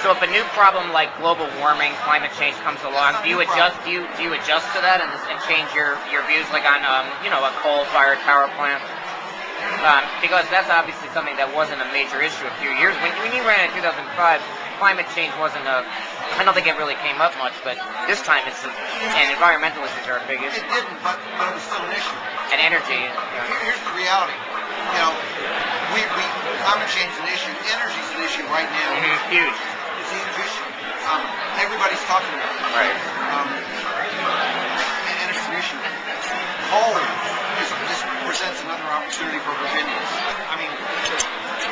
So if a new problem like global warming, climate change comes along, do you adjust? Do you adjust to that and change your views, like on a coal-fired power plant? Because that's obviously something that wasn't a major issue a few years. When you ran in 2005, climate change wasn't a. I don't think it really came up much, but this time and environmental issues are a big issue. It didn't, but it was still an issue. And energy. Here's the reality. Climate change is an issue. Energy is an issue right now. Huge. It's a huge issue. Everybody's talking about it. Right. And it's an issue. Coal just presents another opportunity for Virginians. I mean,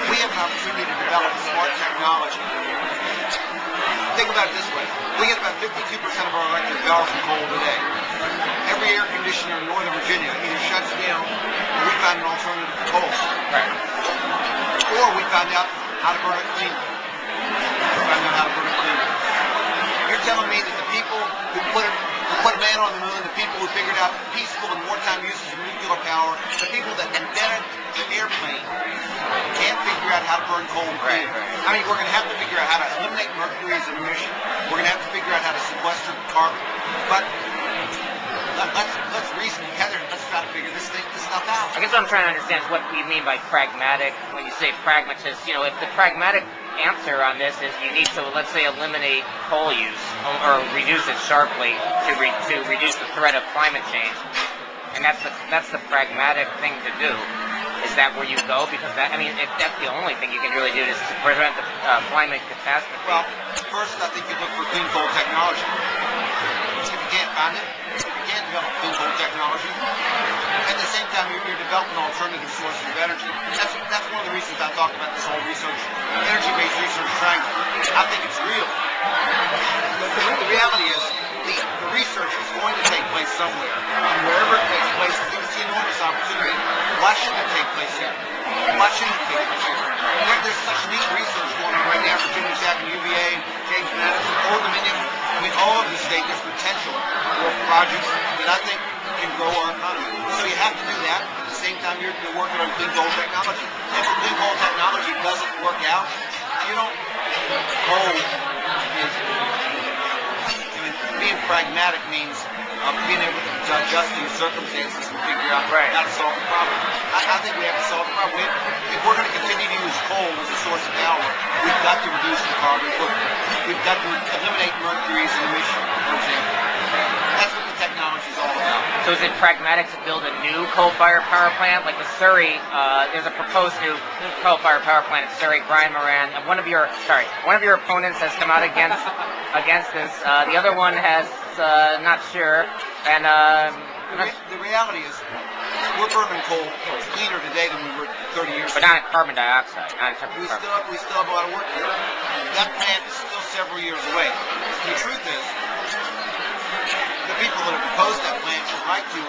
we have an opportunity to develop smart technology. Think about it this way. We get about 52% of our electric power from coal today. Every air conditioner in Northern Virginia either shuts down or we found an alternative to coal. Right. Or we found out how to burn it clean. You're telling me that the people who put man on the moon, the people who figured out peaceful and wartime uses of nuclear power, the people that invented the airplane can't figure out how to burn coal and clean. Right. I mean, we're going to have to figure out how to eliminate mercury as an emission. We're going to have to figure out how to sequester carbon. But let's reason together and let's try to figure this stuff out. I guess what I'm trying to understand is what you mean by pragmatic. When you say pragmatist, if the pragmatic answer on this is you need to, let's say, eliminate coal use or reduce it sharply to reduce the threat of climate change, and that's the pragmatic thing to do. Is that where you go? Because if that's the only thing you can really do to prevent the climate catastrophe. Well, first I think you look for clean coal technology. If you can't find it, if you can't develop clean coal technology, at the same time you're developing alternative sources of energy. That's one of the reasons I talk about this whole energy-based research triangle. I think it's real. The reality is the research is going to take place somewhere, and wherever it takes place, I think it's an enormous opportunity. Why shouldn't it take place here? Why shouldn't it take place here? There's such neat research going on right now. Virginia Tech and UVA, James Madison, Old Dominion. I mean, all of the state, there's potential for projects that I think can grow our economy. So you have to do that. At the same time, you're working on clean coal technology. If the clean coal technology doesn't work out, coal is. Being pragmatic means being able to adjust these circumstances and figure out how to solve the problem. I think we have to solve the problem. If we're going to continue to use coal as a source of power, we've got to reduce the carbon footprint. We've got to eliminate mercury as an emission, for example. That's what the technology is all about. So is it pragmatic to build a new coal-fired power plant? Like with Surrey, there's a proposed new coal-fired power plant at Surrey. Brian Moran, one of your opponents has come out against this. The other one has not sure. And the reality is, we're burning coal cleaner today than we were 30 years ago. But not in carbon dioxide. We still have a lot of work to do. That plant is still several years away. The truth is, the people that have proposed that plant would like to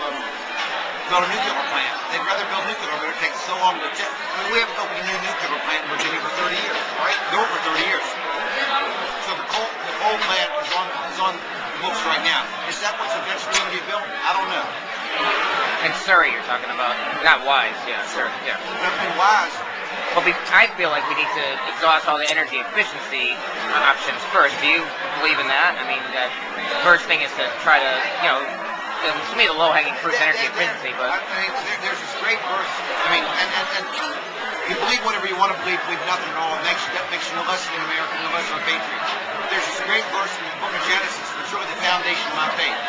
build a nuclear plant. They'd rather build nuclear, but it takes so long to tip. We haven't opened a new nuclear plant in Virginia for 30 years, right? Over 30 years. So the coal plant is on the books right now. Is that what's eventually going to be built? I don't know. And Surrey, you're talking about, not Wise, Surrey, yeah. And Wise. Well, I feel like we need to exhaust all the energy efficiency options first. Do you believe in that? I mean, the first thing is to try to, to me the low-hanging fruit is energy efficiency, but... There's this great verse, and you believe whatever you want to believe nothing at all. That makes you no less than an American, no less than a patriot. There's this great verse in the book of Genesis that's really the foundation of my faith.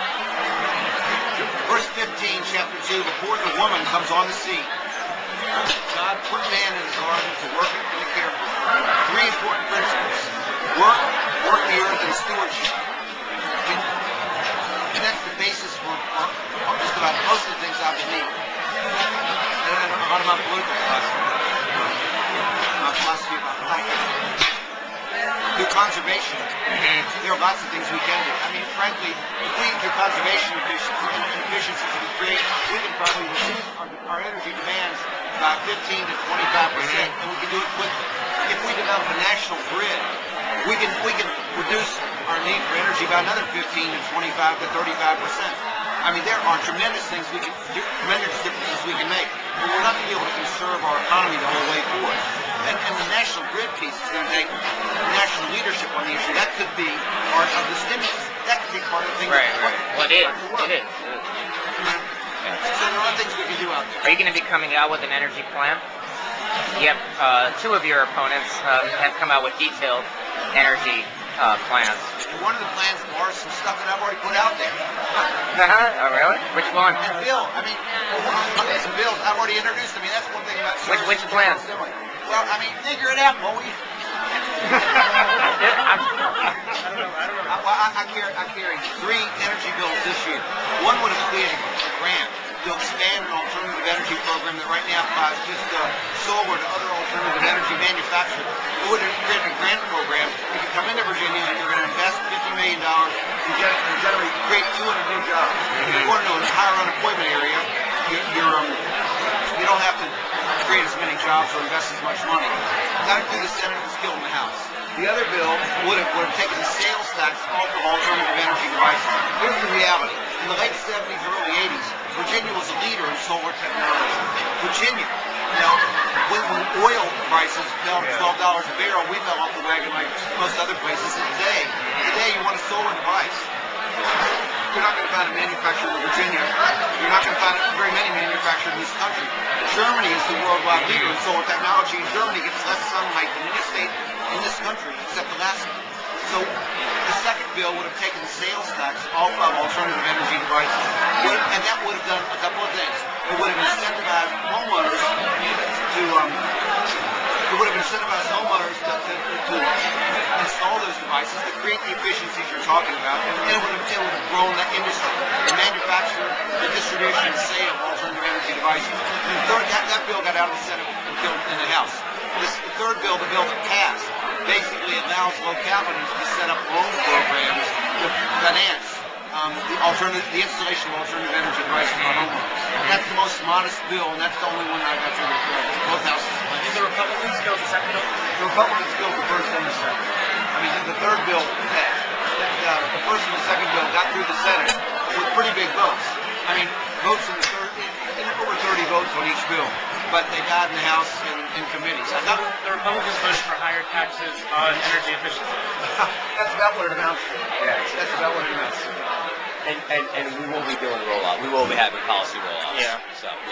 Verse 15, chapter 2, before the woman comes on the scene, God put man in the garden to work it and to care for it. Three important principles. Work the earth, and stewardship. And that's the basis for just about most of the things I believe. And a lot of my political philosophy. My philosophy about life. Through conservation, there are lots of things we can do. I mean, frankly, through conservation efficiencies we create, we can probably reduce our energy demands by 15 to 25%, and we can do it quickly. If we develop a national grid, we can reduce our need for energy by another 15 to 25 to 35%. I mean, there are tremendous things tremendous differences we can make, but we're not going to be able to conserve our economy the whole way forward. And the national grid piece is going to take national leadership on the could be part of the stimulus. That could be part of the thing. Right. Well, it is. So there are things we can do out there. Are you going to be coming out with an energy plan? You have two of your opponents have come out with detailed energy plans. And one of the plans are some stuff that I've already put out there. Oh, really? Which one? And Bill, I mean, some bills I've already introduced. I mean, that's one thing about Which plans? Well, I mean, figure it out, Bowie. I carried 3 energy bills this year. One would have created a grant to expand an alternative energy program that right now applies just solar to other alternative energy manufacturers. It would have created a grant program. You can come into Virginia and you're going to invest $50 million and create 200 new jobs. If you want to know a higher unemployment area, you don't have to create as many jobs or invest as much money. Got it through the Senate and still in the House. The other bill would have taken the sales tax off of alternative energy devices. Here's the reality. In the late 70s, early 80s, Virginia was a leader in solar technology. Virginia, when oil prices fell to $12 a barrel, we fell off the wagon like most other places. Today you want a solar device. You're not going to find a manufacturer in Virginia. You're not going to find very many manufacturers in this country. Germany is the worldwide leader in solar technology, and Germany gets less sunlight than any state in this country except Alaska. So the second bill would have taken the sales tax off of alternative energy devices, and that would have done a couple of things. It would have incentivized homeowners to install those devices to create the efficiencies you're talking about, and it would have grown that industry, the manufacture, the distribution, and sale of alternative energy devices. And third, that bill got out of the Senate and killed in the House. The third bill, the bill that passed, basically allows localities to set up loan programs to finance the installation of alternative energy devices for homeowners. That's the most modest bill, and that's the only one I got through both houses. Did the Republicans kill the second bill? The Republicans killed the first and the second. I mean, the third bill passed. The first and the second bill got through the Senate with pretty big votes. I mean, votes in the third, over 30 votes on each bill. But they died in the House and in committees. The Republicans voted for higher taxes on energy efficiency. That's about what it amounts to. Yeah, that's about what it amounts to. And we will be doing rollout. We will be having policy rollouts. Yeah. So.